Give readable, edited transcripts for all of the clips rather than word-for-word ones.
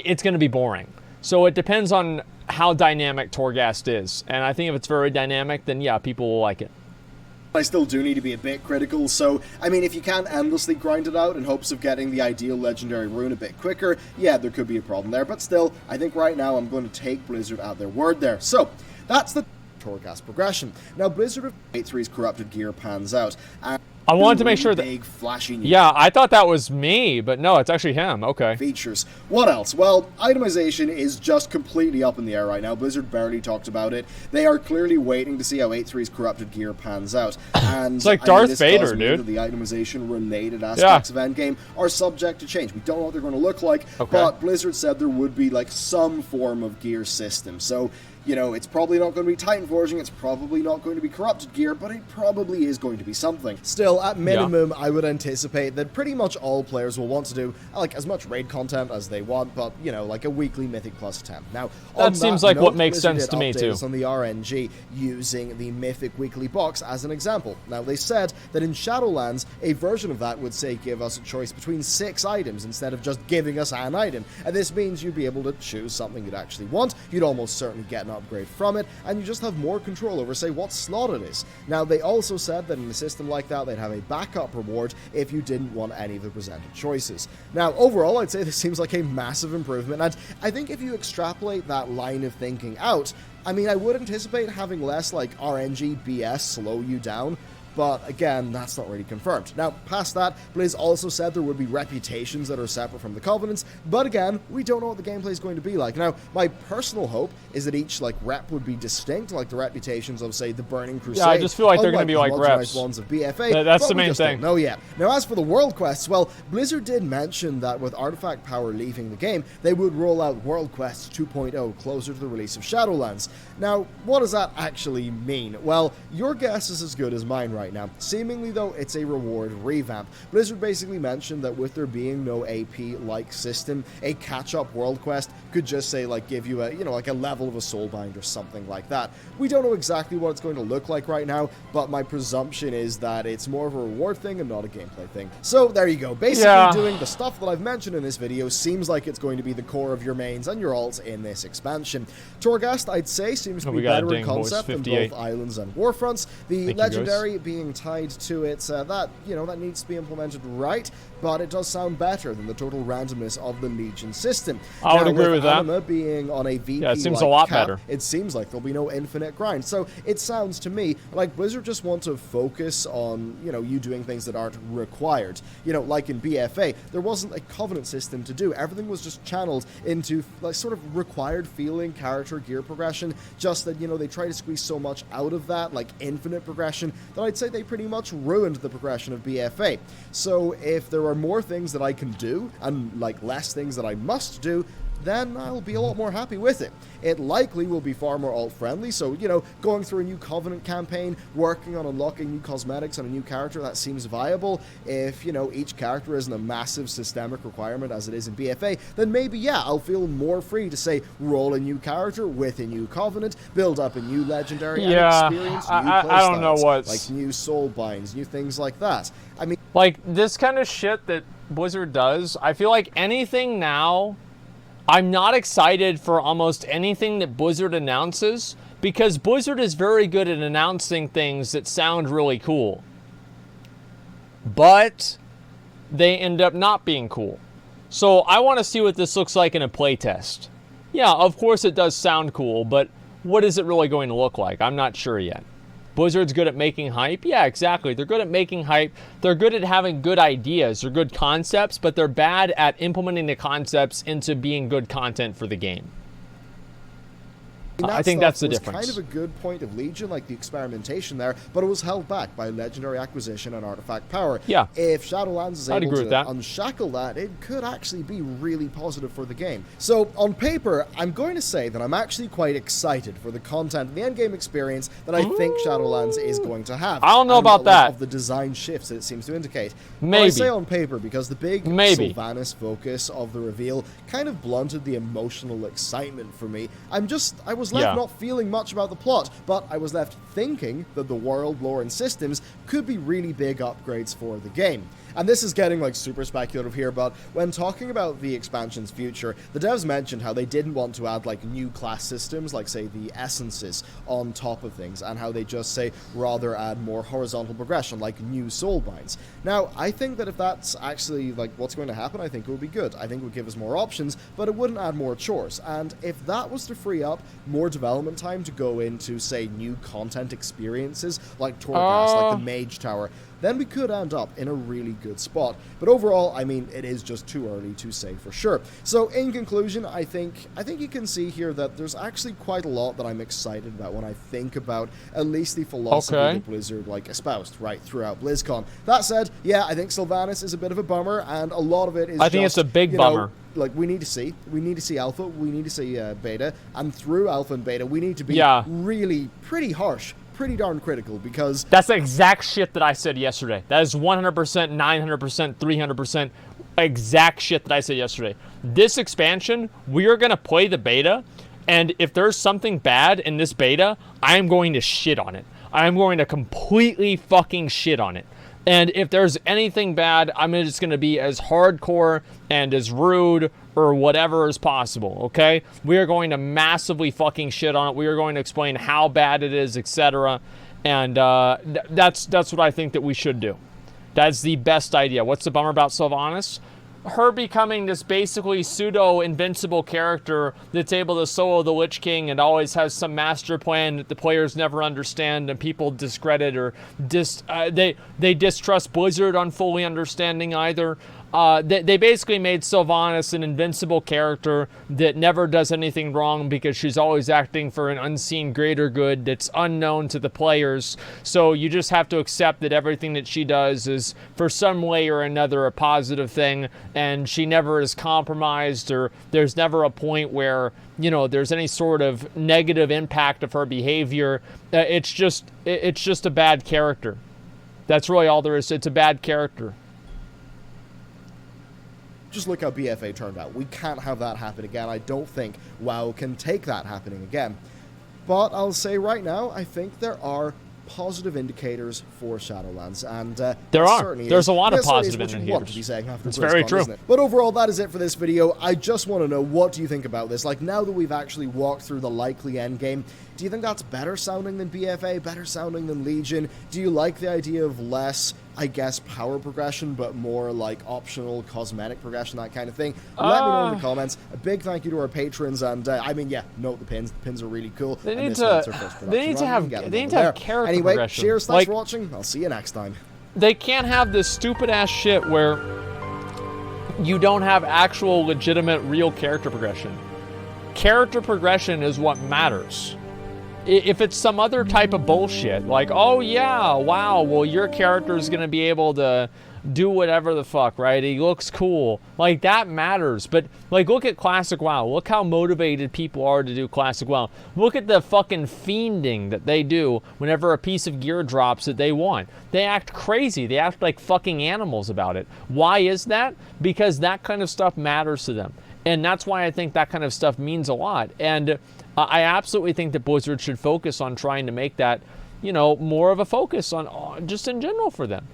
it's going to be boring. So it depends on how dynamic Torghast is. And I think if it's very dynamic, then yeah, people will like it. I still do need to be a bit critical, so, I mean, if you can't endlessly grind it out in hopes of getting the ideal legendary rune a bit quicker, yeah, there could be a problem there, but still, I think right now I'm going to take Blizzard at their word there. So, that's the Torghast progression. Now, Blizzard of 8.3's corrupted gear pans out, and I wanted to make sure that... big, flashy new yeah, I thought that was me, but no, it's actually him. Okay. features. What else? Well, itemization is just completely up in the air right now. Blizzard barely talked about it. They are clearly waiting to see how 8.3's corrupted gear pans out. And it's like Darth Vader, dude. The itemization-related aspects of Endgame are subject to change. We don't know what they're going to look like, but Blizzard said there would be, like, some form of gear system. So, you know, it's probably not going to be Titan Forging, it's probably not going to be corrupted gear, but it probably is going to be something. Still, at minimum, I would anticipate that pretty much all players will want to do, like, as much raid content as they want, but, you know, like a weekly Mythic Plus attempt. Now, that seems like what makes sense to me, too. On the RNG, using the Mythic Weekly Box as an example. Now, they said that in Shadowlands, a version of that would, say, give us a choice between 6 items instead of just giving us an item. And this means you'd be able to choose something you'd actually want, you'd almost certainly get an upgrade from it, and you just have more control over, say, what slot it is. Now, they also said that in a system like that, they'd have a backup reward if you didn't want any of the presented choices. Now, overall, I'd say this seems like a massive improvement, and I think if you extrapolate that line of thinking out, I mean, I would anticipate having less, like, RNG BS slow you down, but again, that's not really confirmed. Now, past that, Blizz also said there would be reputations that are separate from the Covenants, but again, we don't know what the gameplay is going to be like. Now, my personal hope is that each, like, rep would be distinct, like the reputations of, say, the Burning Crusade. Yeah, I just feel like they're going to be like reps. Ones of BFA, that's the main thing. No, yeah. Now, as for the world quests, well, Blizzard did mention that with Artifact Power leaving the game, they would roll out World Quests 2.0 closer to the release of Shadowlands. Now, what does that actually mean? Well, your guess is as good as mine right now. Seemingly, though, it's a reward revamp. Blizzard basically mentioned that with there being no AP-like system, a catch-up world quest could just, say, like, give you a, you know, like a level of a soulbind or something like that. We don't know exactly what it's going to look like right now, but my presumption is that it's more of a reward thing and not a gameplay thing. So, there you go. Basically, doing the stuff that I've mentioned in this video seems like it's going to be the core of your mains and your alts in this expansion. Torghast, I'd say, seems to be better in concept than both Islands and Warfronts. The Legendary being tied to it, that, you know, that needs to be implemented right, but it does sound better than the total randomness of the Legion system. I would agree with that. Anima being on a VP, yeah, it seems a lot cap, better. It seems like there'll be no infinite grind. So it sounds to me like Blizzard just want to focus on, you know, you doing things that aren't required. You know, like in BFA, there wasn't a Covenant system to do. Everything was just channeled into, like, sort of required feeling character gear progression, just that, you know, they try to squeeze so much out of that, like infinite progression, that I'd say they pretty much ruined the progression of BFA. So if there are more things that I can do, and, like, less things that I must do, then I'll be a lot more happy with it. It likely will be far more alt-friendly, so, you know, going through a new Covenant campaign, working on unlocking new cosmetics on a new character, that seems viable. If, you know, each character isn't a massive systemic requirement as it is in BFA, then maybe, yeah, I'll feel more free to, say, roll a new character with a new Covenant, build up a new Legendary, and experience new playstyles. I don't know what's... like new soul binds, new things like that. I mean... like, this kind of shit that Blizzard does, I feel like anything now... I'm not excited for almost anything that Blizzard announces because Blizzard is very good at announcing things that sound really cool. But they end up not being cool. So I want to see what this looks like in a playtest. Yeah, of course it does sound cool, but what is it really going to look like? I'm not sure yet. Blizzard's good at making hype? Yeah, exactly. They're good at making hype. They're good at having good ideas. They're good concepts, but they're bad at implementing the concepts into being good content for the game. I think that's the difference. Kind of a good point of Legion, like the experimentation there, but it was held back by Legendary Acquisition and Artifact Power. Yeah. If Shadowlands is able to unshackle that, it could actually be really positive for the game. So, on paper, I'm going to say that I'm actually quite excited for the content and the endgame experience that I think Shadowlands is going to have. I don't know about that. Of the design shifts that it seems to indicate. Maybe. I say on paper because the big Sylvanas focus of the reveal kind of blunted the emotional excitement for me. I was was left not feeling much about the plot, but I was left thinking that the world, lore, and systems could be really big upgrades for the game. And this is getting like super speculative here, but when talking about the expansion's future, the devs mentioned how they didn't want to add like new class systems, like say the essences on top of things, and how they just say rather add more horizontal progression, like new soulbinds. Now, I think that if that's actually like what's going to happen, I think it would be good. I think it would give us more options, but it wouldn't add more chores. And if that was to free up more development time to go into, say, new content experiences, like Torghast, like the Mage Tower, then we could end up in a really good spot. But overall, I mean, it is just too early to say for sure. So in conclusion, I think you can see here that there's actually quite a lot that I'm excited about when I think about at least the philosophy that Blizzard like espoused right throughout BlizzCon. That said, yeah, I think Sylvanas is a bit of a bummer, and a lot of it is I think it's a big bummer. Like, we need to see alpha, we need to see beta, and through alpha and beta, we need to be really pretty harsh, pretty darn critical, because that's the exact shit that I said yesterday. That is 100%, 900%, 300% exact shit that I said yesterday. This expansion, we are going to play the beta, and if there's something bad in this beta, I am going to shit on it. I am going to completely fucking shit on it. And if there's anything bad, I'm just going to be as hardcore and as rude or whatever as possible, okay? We are going to massively fucking shit on it. We are going to explain how bad it is, etc. And that's what I think that we should do. That's the best idea. What's the bummer about Sylvanas? Her becoming this basically pseudo-invincible character that's able to solo the Lich King and always has some master plan that the players never understand and people discredit or they distrust Blizzard on fully understanding either. They basically made Sylvanas an invincible character that never does anything wrong because she's always acting for an unseen greater good that's unknown to the players. So you just have to accept that everything that she does is for some way or another a positive thing, and she never is compromised, or there's never a point where, you know, there's any sort of negative impact of her behavior. It's just a bad character. That's really all there is. It's a bad character. Just look how BFA turned out. We can't have that happen again. I don't think WoW can take that happening again. But I'll say right now, I think there are positive indicators for Shadowlands, and there's a lot of positive indicators. It's very true. But overall, that is it for this video. I just want to know, what do you think about this? Like, now that we've actually walked through the likely endgame, do you think that's better sounding than BFA, better sounding than Legion? Do you like the idea of less, I guess, power progression, but more like optional cosmetic progression, that kind of thing? Let me know in the comments. A big thank you to our patrons, and I mean, yeah, note the pins. The pins are really cool. They need to have character anyway, progression. Cheers, thanks for watching. I'll see you next time. They can't have this stupid ass shit where you don't have actual legitimate real character progression. Character progression is what matters. If it's some other type of bullshit, like, oh yeah, wow, well your character is going to be able to do whatever the fuck, right? He looks cool. Like, that matters. But, like, look at Classic WoW. Look how motivated people are to do Classic WoW. Look at the fucking fiending that they do whenever a piece of gear drops that they want. They act crazy. They act like fucking animals about it. Why is that? Because that kind of stuff matters to them. And that's why I think that kind of stuff means a lot. And I absolutely think that Blizzard should focus on trying to make that, you know, more of a focus on just in general for them.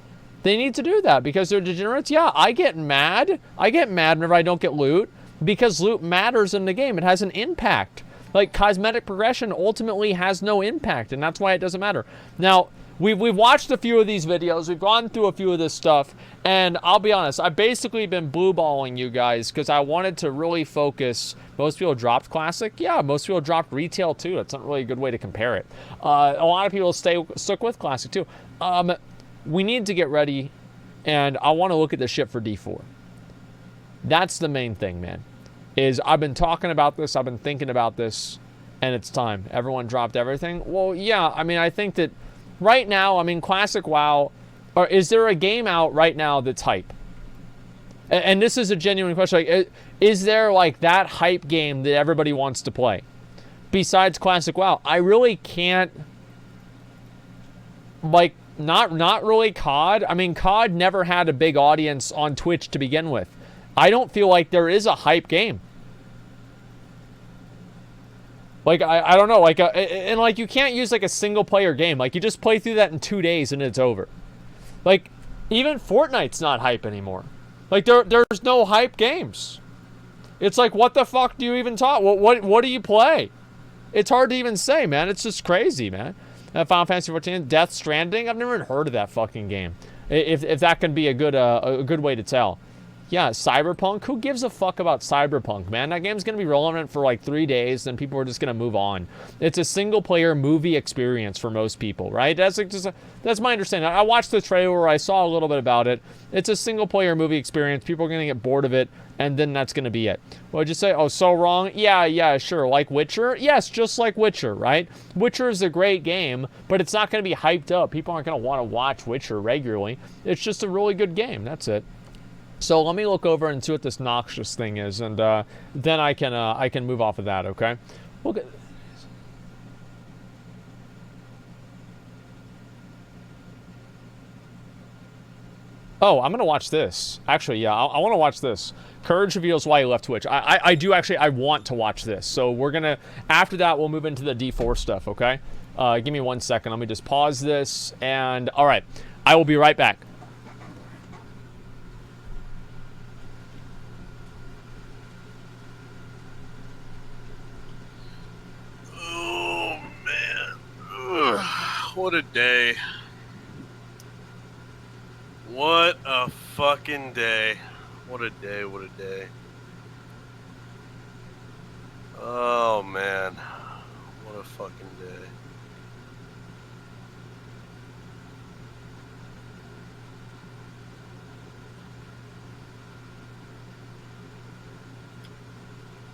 They need to do that because they're degenerates. Yeah, I get mad. I get mad whenever I don't get loot because loot matters in the game. It has an impact. Like, cosmetic progression ultimately has no impact, and that's why it doesn't matter. Now, we've watched a few of these videos. We've gone through a few of this stuff, and I'll be honest, I've basically been blue-balling you guys because I wanted to really focus. Most people dropped Classic. Yeah, most people dropped Retail, too. That's not really a good way to compare it. A lot of people stuck with Classic, too. We need to get ready, and I want to look at the shit for D4. That's the main thing, man. Is I've been talking about this, I've been thinking about this, and it's time. Everyone dropped everything. Well, yeah, I mean, I think that right now, I mean, Classic WoW, or is there a game out right now that's hype? And this is a genuine question. Like, is there, like, that hype game that everybody wants to play? Besides Classic WoW, I really can't, like, not really COD. I mean, COD never had a big audience on Twitch to begin with. I don't feel like there is a hype game. Like, I don't know, like, and like, you can't use like a single player game. Like, you just play through that in 2 days and it's over. Like, even Fortnite's not hype anymore. Like, there's no hype games. It's like, what the fuck do you even talk? What do you play? It's hard to even say, man. It's just crazy, man. Final Fantasy 14, Death Stranding. I've never even heard of that fucking game. If that can be a good way to tell. Yeah, Cyberpunk. Who gives a fuck about Cyberpunk, man? That game's gonna be relevant for like 3 days, then people are just gonna move on. It's a single-player movie experience for most people, right? That's my understanding. I watched the trailer. I saw a little bit about it. It's a single-player movie experience. People are gonna get bored of it, and then that's gonna be it. What'd you say? Oh, so wrong? Yeah, sure. Like Witcher? Yes, just like Witcher, right? Witcher is a great game, but it's not gonna be hyped up. People aren't gonna want to watch Witcher regularly. It's just a really good game. That's it. So let me look over and see what this noxious thing is, and then I can move off of that. Okay. Look at. Oh, I'm gonna watch this. Actually, yeah, I want to watch this. Courage reveals why he left Twitch. I do actually. I want to watch this. So we're gonna. After that, we'll move into the D4 stuff. Okay. Give me 1 second. Let me just pause this. And all right, I will be right back. What a day. What a fucking day. What a day, what a day. Oh, man. What a fucking day.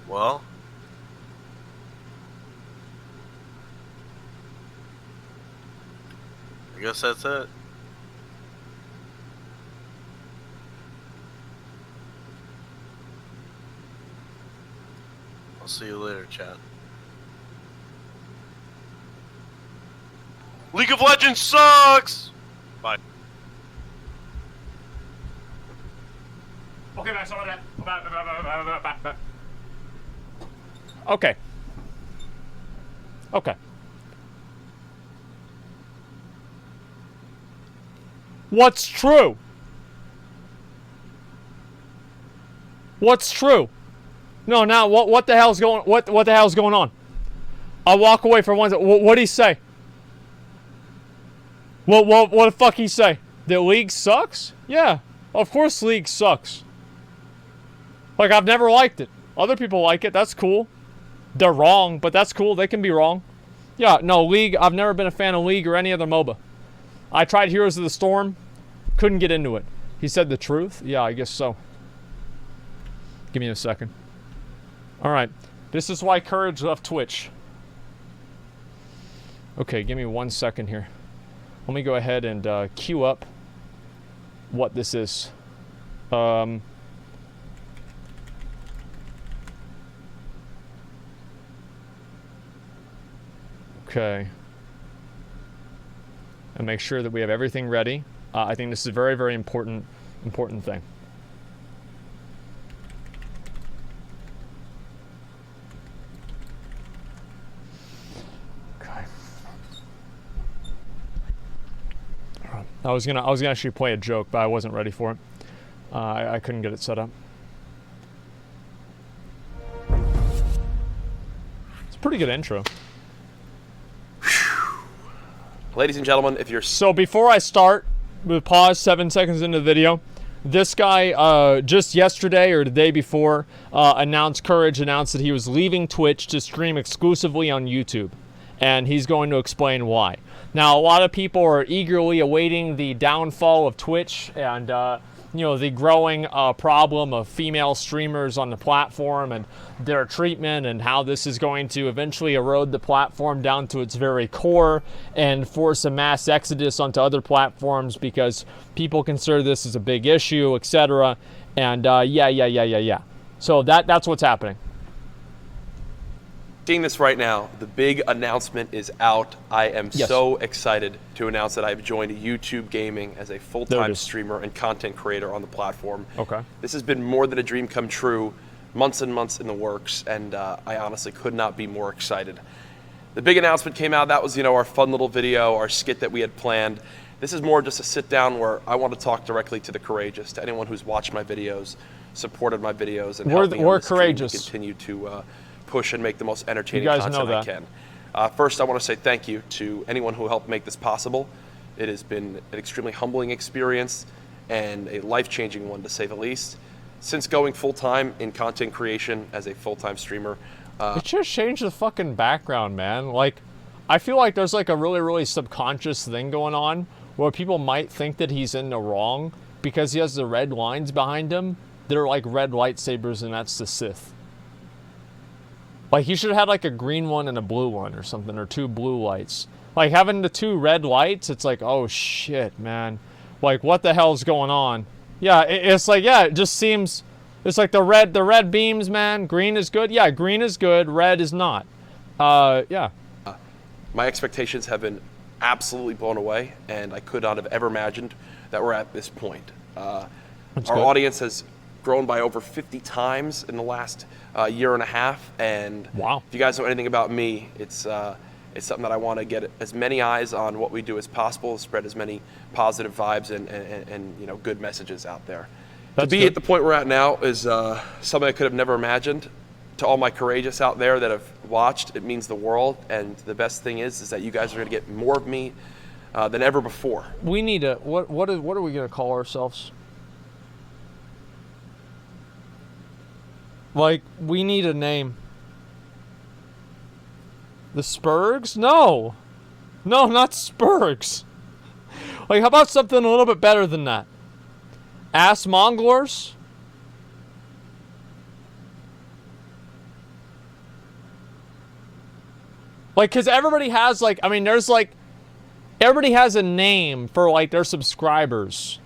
Well... I guess that's it. I'll see you later, chat. League of Legends sucks! Bye. Okay, back, sorry that. Okay. Okay. What's true? What's true? No, now what the hell's going what the hell's going on? I'll walk away for 1 second. What'd he say? What the fuck he say? The league sucks? Yeah, of course league sucks. Like, I've never liked it. Other people like it. That's cool. They're wrong, but that's cool. They can be wrong. Yeah, no, League. I've never been a fan of League or any other MOBA. I tried Heroes of the Storm. Couldn't get into it. He said the truth? Yeah, I guess so. Give me a second. Alright. This is why Courage left Twitch. Okay, give me 1 second here. Let me go ahead and queue up what this is. Okay. And make sure that we have everything ready. I think this is a very, very important thing. Okay. I was gonna actually play a joke, but I wasn't ready for it. I couldn't get it set up. It's a pretty good intro. Ladies and gentlemen, if you're... So before I start, we'll pause 7 seconds into the video. This guy, just yesterday or the day before, Courage announced that he was leaving Twitch to stream exclusively on YouTube. And he's going to explain why. Now, a lot of people are eagerly awaiting the downfall of Twitch and, you know, the growing problem of female streamers on the platform and their treatment and how this is going to eventually erode the platform down to its very core and force a mass exodus onto other platforms because people consider this as a big issue, etc. And yeah. So that's what's happening. Seeing this right now, the big announcement is out. I am so excited to announce that I've joined YouTube Gaming as a full-time streamer and content creator on the platform. Okay. This has been more than a dream come true. months and months in the works, and I honestly could not be more excited. The big announcement came out. That was, our fun little video, our skit that we had planned. This is more just a sit down where I want to talk directly to the courageous, to anyone who's watched my videos, supported my videos, and helped me on this courageous. to continue to push and make the most entertaining You guys content know I that. can. First, I want to say thank you to anyone who helped make this possible. It has been an extremely humbling experience and a life-changing one, to say the least. Since going full-time in content creation as a full-time streamer, It just changed the fucking background, man. Like, I feel like there's like a really, really subconscious thing going on where people might think that he's in the wrong because he has the red lines behind him that are like red lightsabers, and that's the Sith. Like, he should have had like a green one and a blue one or something, or 2 blue lights. Like, having the 2 red lights, it's like, oh shit, man. Like, what the hell's going on? Yeah, it's like, yeah, it just seems, it's like the red beams, man. Green is good. Yeah, green is good. Red is not. Yeah. my expectations have been absolutely blown away, and I could not have ever imagined that we're at this point. Our audience has grown by over 50 times in the last year and a half, and wow. If you guys know anything about me, it's something that I want to get as many eyes on what we do as possible, spread as many positive vibes and good messages out there. That's to be good. at the point we're at now is something I could have never imagined. To all my courageous out there that have watched, it means the world. And the best thing is that you guys are going to get more of me than ever before. We need a what are we going to call ourselves? Like, we need a name. The Spurgs? No, not Spurgs. Like, how about something a little bit better than that? Asmongold? Like, because everybody has, like, I mean, there's, like, everybody has a name for, like, their subscribers.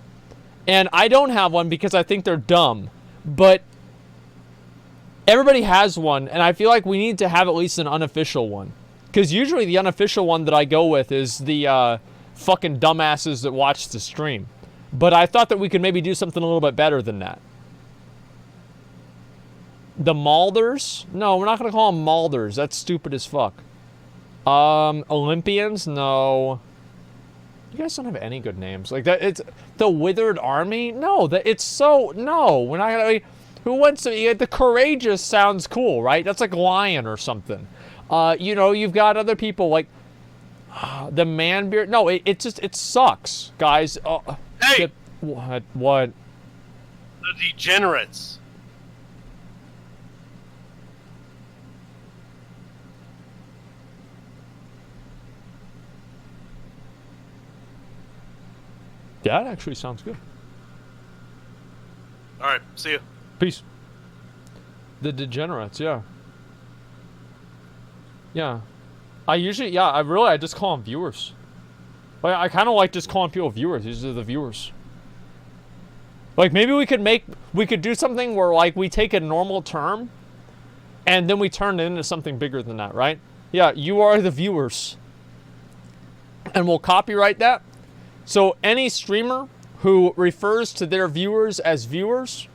And I don't have one because I think they're dumb. But everybody has one, and I feel like we need to have at least an unofficial one. Because usually the unofficial one that I go with is the fucking dumbasses that watch the stream. But I thought that we could maybe do something a little bit better than that. The Malders? No, we're not going to call them Malders. That's stupid as fuck. Olympians? No. You guys don't have any good names. Like, that, it's the Withered Army? No, it's so, no. We're not going to, who wants to, the Courageous sounds cool, right? That's like Lion or something. You've got other people like the Manbeard. No, it sucks, guys. Hey! What? The Degenerates. That actually sounds good. All right, see you. Peace. The Degenerates, yeah. Yeah. I just call them viewers. Like, I kind of like just calling people viewers. These are the viewers. Like, maybe we could do something where, like, we take a normal term and then we turn it into something bigger than that, right? Yeah, you are the viewers. And we'll copyright that. So any streamer who refers to their viewers as viewers,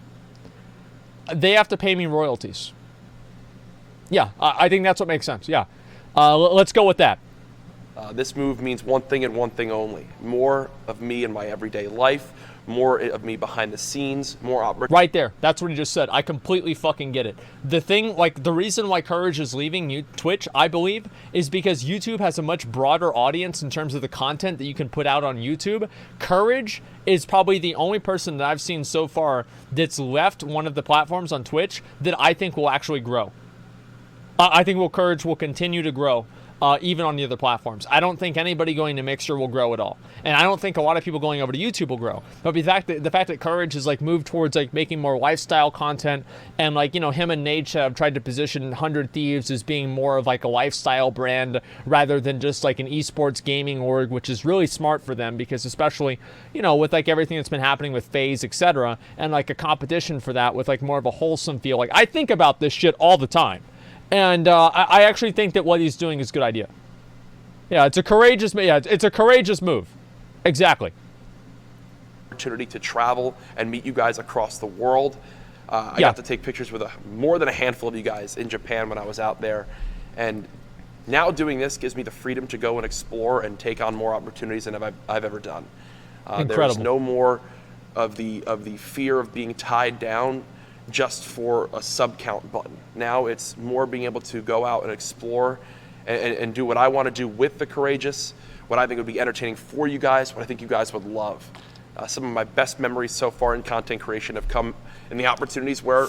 they have to pay me royalties. Yeah, I think that's what makes sense. Yeah. Let's go with that. This move means one thing and one thing only. More of me in my everyday life, more of me behind the scenes, more opportunities. Right there. That's what he just said. I completely fucking get it. The thing, like, the reason why Courage is leaving Twitch, I believe, is because YouTube has a much broader audience in terms of the content that you can put out on YouTube. Courage is probably the only person that I've seen so far that's left one of the platforms on Twitch that I think will actually grow. I think Courage will continue to grow, even on the other platforms. I don't think anybody going to Mixer will grow at all. And I don't think a lot of people going over to YouTube will grow. But the fact that Courage has, like, moved towards, like, making more lifestyle content, and, like, him and Nate have tried to position 100 Thieves as being more of, like, a lifestyle brand rather than just, like, an esports gaming org, which is really smart for them because, especially, with, like, everything that's been happening with FaZe, etc., and, like, a competition for that with, like, more of a wholesome feel. Like, I think about this shit all the time. And I actually think that what he's doing is a good idea. Yeah, it's a courageous move. Exactly. Opportunity to travel and meet you guys across the world. I got to take pictures with more than a handful of you guys in Japan when I was out there. And now doing this gives me the freedom to go and explore and take on more opportunities than I've ever done. There's no more of the fear of being tied down just for a sub count button. Now it's more being able to go out and explore and do what I want to do with the Courageous, what I think would be entertaining for you guys, what I think you guys would love. Some of my best memories so far in content creation have come in the opportunities where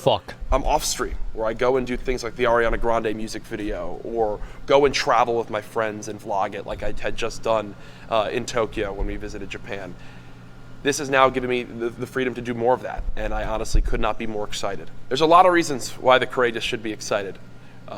I'm off stream, where I go and do things like the Ariana Grande music video, or go and travel with my friends and vlog it like I had just done in Tokyo when we visited Japan. This has now given me the freedom to do more of that, and I honestly could not be more excited. There's a lot of reasons why the Courageous should be excited.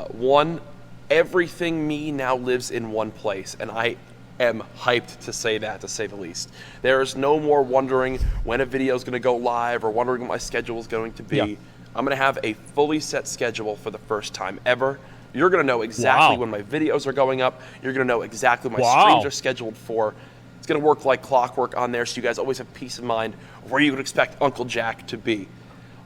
One, everything me now lives in one place, and I am hyped to say that, to say the least. There is no more wondering when a video is going to go live or wondering what my schedule is going to be. Yeah. I'm going to have a fully set schedule for the first time ever. You're going to know exactly when my videos are going up. You're going to know exactly when my streams are scheduled for. It's going to work like clockwork on there, so you guys always have peace of mind where you would expect Uncle Jack to be.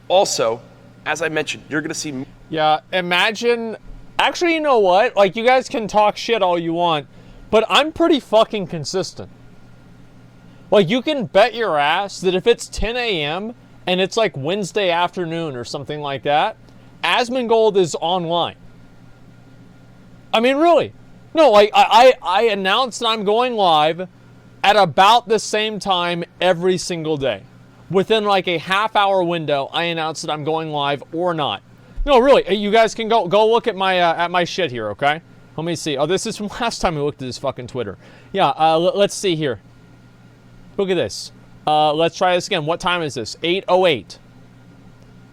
Also, as I mentioned, you're going to see... Yeah, imagine... Actually, you know what? Like, you guys can talk shit all you want, but I'm pretty fucking consistent. Like, you can bet your ass that if it's 10 a.m. and it's like Wednesday afternoon or something like that, Asmongold is online. I mean, really. No, like, I announced that I'm going live at about the same time every single day. Within like a half-hour window, I announce that I'm going live or not. No, really, you guys can go look at my shit here, okay? Let me see. Oh, this is from last time we looked at his fucking Twitter. Yeah, let's see here. Look at this. Let's try this again. What time is this? 8:08.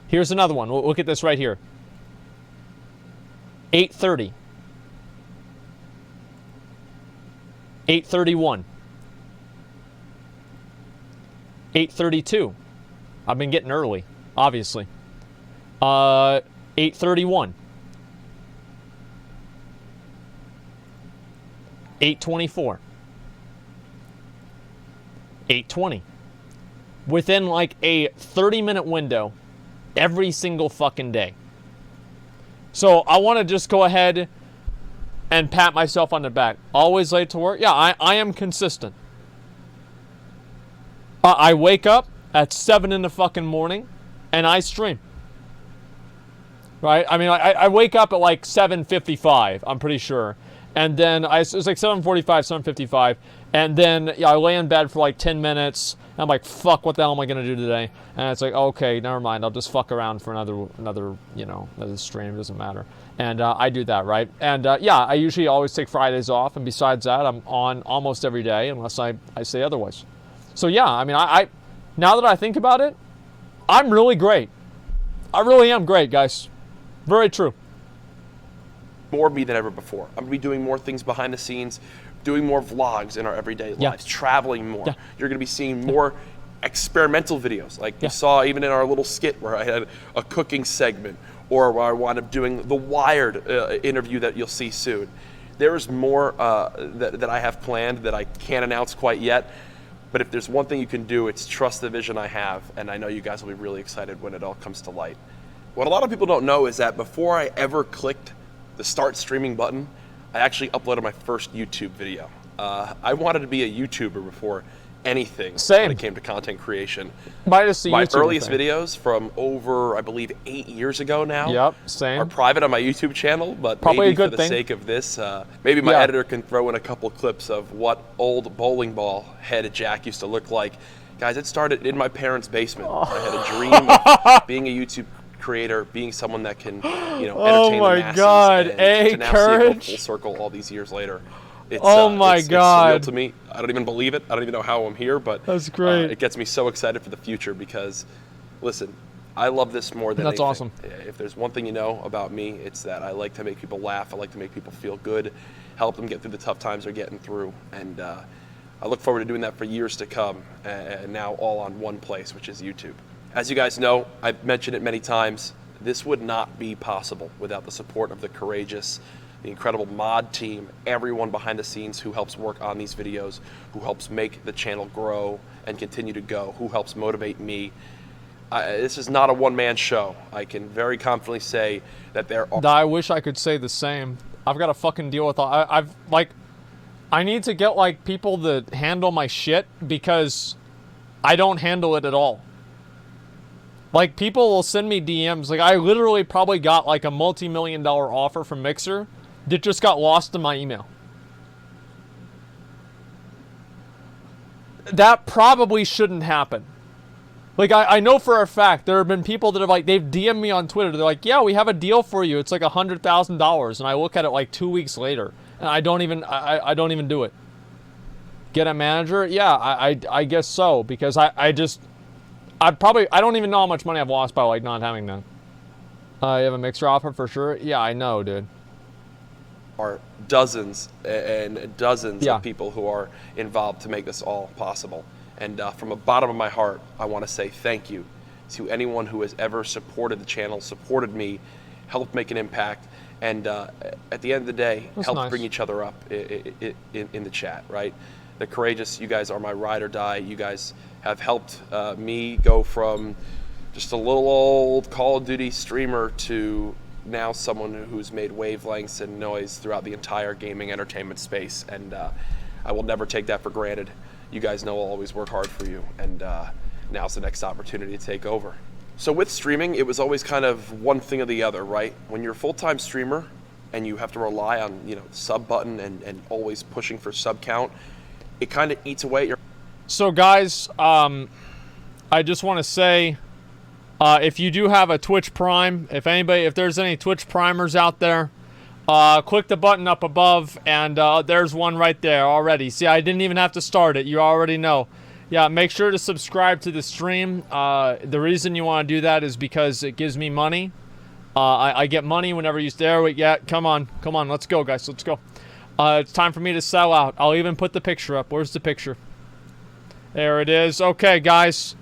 Here's another one. Look at this right here. 8:30. 8:31. 8:32. I've been getting early, obviously. 8:31. 8:24. 8:20. Within like a 30-minute window every single fucking day. So I want to just go ahead and pat myself on the back. Always late to work? Yeah, I am consistent. I wake up at 7 in the fucking morning and I stream. Right? I mean, I wake up at like 7:55, I'm pretty sure. And then it's like 7:45, 7:55. And then I lay in bed for like 10 minutes. And I'm like, fuck, what the hell am I going to do today? And it's like, okay, never mind. I'll just fuck around for another stream. It doesn't matter. And I do that, right? And yeah, I usually always take Fridays off. And besides that, I'm on almost every day unless I say otherwise. So yeah, I mean, I now that I think about it, I'm really great. I really am great, guys. Very true. More me than ever before. I'm going to be doing more things behind the scenes, doing more vlogs in our everyday lives, traveling more. Yeah. You're going to be seeing more experimental videos, like you saw even in our little skit where I had a cooking segment, or where I wound up doing the Wired interview that you'll see soon. There's more that I have planned that I can't announce quite yet, but if there's one thing you can do, it's trust the vision I have, and I know you guys will be really excited when it all comes to light. What a lot of people don't know is that before I ever clicked the start streaming button, I actually uploaded my first YouTube video. I wanted to be a YouTuber before anything when it came to content creation. My earliest videos from over, I believe, 8 years ago now are private on my YouTube channel, but probably maybe for the sake of this, maybe my editor can throw in a couple clips of what old bowling ball head Jack used to look like. Guys, it started in my parents' basement. I had a dream of being a YouTube creator, being someone that can, entertain the masses. God, and to now see it go full circle all these years later. It's, it's surreal to me. I don't even believe it. I don't even know how I'm here, but that's great. It gets me so excited for the future because, listen, I love this more than anything. Awesome. If there's one thing you know about me, it's that I like to make people laugh. I like to make people feel good, help them get through the tough times they're getting through, and I look forward to doing that for years to come, and now all on one place, which is YouTube. As you guys know, I've mentioned it many times, this would not be possible without the support of the Courageous, the incredible mod team, everyone behind the scenes who helps work on these videos, who helps make the channel grow and continue to go, who helps motivate me. This is not a one-man show. I can very confidently say that there are... I wish I could say the same. I've got to fucking deal with all... I need to get, like, people to handle my shit because I don't handle it at all. Like, people will send me DMs. Like, I literally probably got, like, a multi-million-dollar offer from Mixer that just got lost in my email. That probably shouldn't happen. Like, I know for a fact there have been people that have, like, they've DM'd me on Twitter. They're like, yeah, we have a deal for you. It's like $100,000. And I look at it, like, 2 weeks later. And I don't even do it. Get a manager? Yeah, I guess so. Because I don't even know how much money I've lost by, like, not having that. You have a Mixer offer for sure? Yeah, I know, dude. Are dozens and dozens Yeah. of people who are involved to make this all possible. And from the bottom of my heart, I want to say thank you to anyone who has ever supported the channel, supported me, helped make an impact, and at the end of the day, That's helped nice. bring each other up in the chat, right? The Courageous, you guys are my ride or die. You guys have helped me go from just a little old Call of Duty streamer to now someone who's made wavelengths and noise throughout the entire gaming entertainment space, and I will never take that for granted. You guys know I'll always work hard for you, and now's the next opportunity to take over. So with streaming, it was always kind of one thing or the other, right? When you're a full-time streamer and you have to rely on, you know, the sub button and always pushing for sub count, it kind of eats away at your... So, guys, I just want to say, if you do have a Twitch Prime, if there's any Twitch Primers out there, click the button up above, and there's one right there already. See, I didn't even have to start it. You already know. Yeah, make sure to subscribe to the stream. The reason you want to do that is because it gives me money. I get money whenever you... There we... Yeah, come on. Come on, let's go, guys. Let's go. It's time for me to sell out. I'll even put the picture up. Where's the picture? There it is. Okay, guys.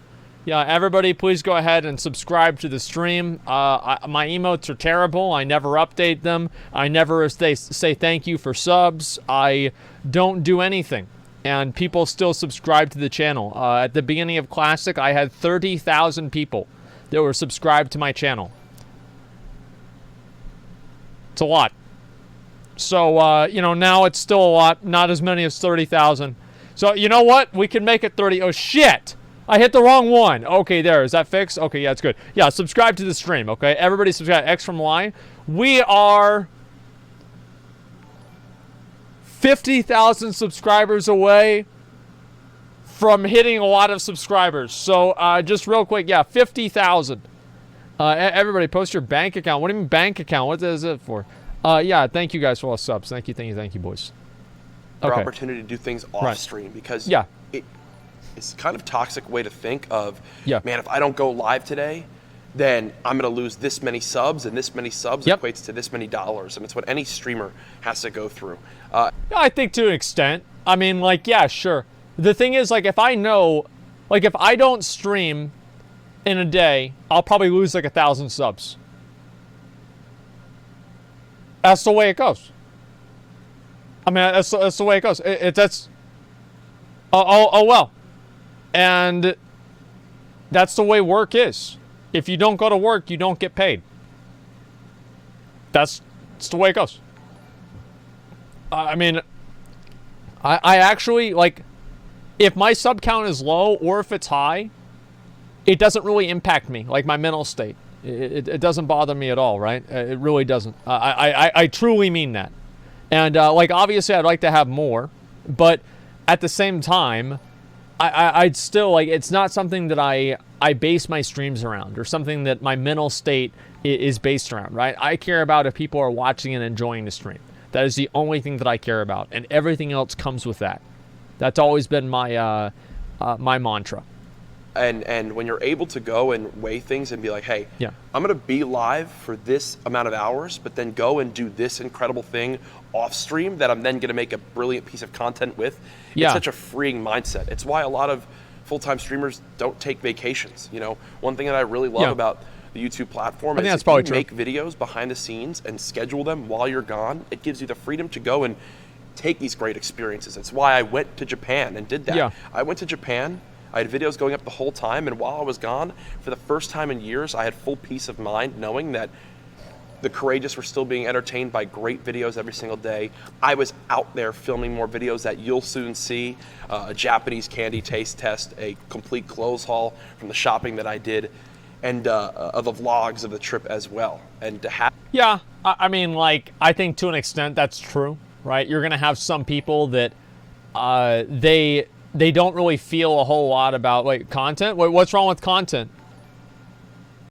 Yeah, everybody, please go ahead and subscribe to the stream. My emotes are terrible. I never update them. I never say thank you for subs. I don't do anything. And people still subscribe to the channel. At the beginning of Classic, I had 30,000 people that were subscribed to my channel. It's a lot. So, you know, now it's still a lot. Not as many as 30,000. So, you know what? We can make it 30. Oh, shit! I hit the wrong one. Okay, there. Is that fixed? Okay, yeah, it's good. Yeah, subscribe to the stream, okay? Everybody subscribe. X from Y. We are 50,000 subscribers away from hitting a lot of subscribers. So, just real quick, yeah, 50,000. Everybody, post your bank account. What do you mean bank account? What is it for? Yeah, thank you guys for all the subs. Thank you, boys. Okay. Opportunity to do things off Right. stream, because Yeah. it's kind of toxic way to think of, Yeah. man, if I don't go live today, then I'm going to lose this many subs, and this many subs Yep. equates to this many dollars, and it's what any streamer has to go through. I think to an extent. I mean, like, yeah, sure. The thing is, like, if I know, like, if I don't stream in a day, I'll probably lose, like, 1,000 subs. That's the way it goes. I mean, that's the way it goes. Oh, well. And that's the way work is. If you don't go to work, you don't get paid. It's the way it goes. I mean, I actually, like, if my sub count is low or if it's high, it doesn't really impact me, like my mental state. It doesn't bother me at all, right? It really doesn't. I truly mean that. And, like, obviously I'd like to have more, but at the same time, I'd still, like, it's not something that I base my streams around or something that my mental state is based around, right? I care about if people are watching and enjoying the stream. That is the only thing that I care about, and everything else comes with that. That's always been my my mantra. And when you're able to go and weigh things and be like, hey, Yeah. I'm going to be live for this amount of hours, but then go and do this incredible thing off stream that I'm then going to make a brilliant piece of content with. Yeah. It's such a freeing mindset. It's why a lot of full-time streamers don't take vacations. You know, one thing that I really love Yeah. about the YouTube platform I think is that's if probably you true. make videos behind the scenes and schedule them while you're gone, it gives you the freedom to go and take these great experiences. It's why I went to Japan and did that. Yeah. I went to Japan I had videos going up the whole time, and while I was gone, for the first time in years, I had full peace of mind knowing that the courageous were still being entertained by great videos every single day. I was out there filming more videos that you'll soon see, a Japanese candy taste test, a complete clothes haul from the shopping that I did, and the vlogs of the trip as well. And to have... Yeah, I mean, like, I think to an extent that's true, right? You're going to have some people that they don't really feel a whole lot about, like, content. What's wrong with content?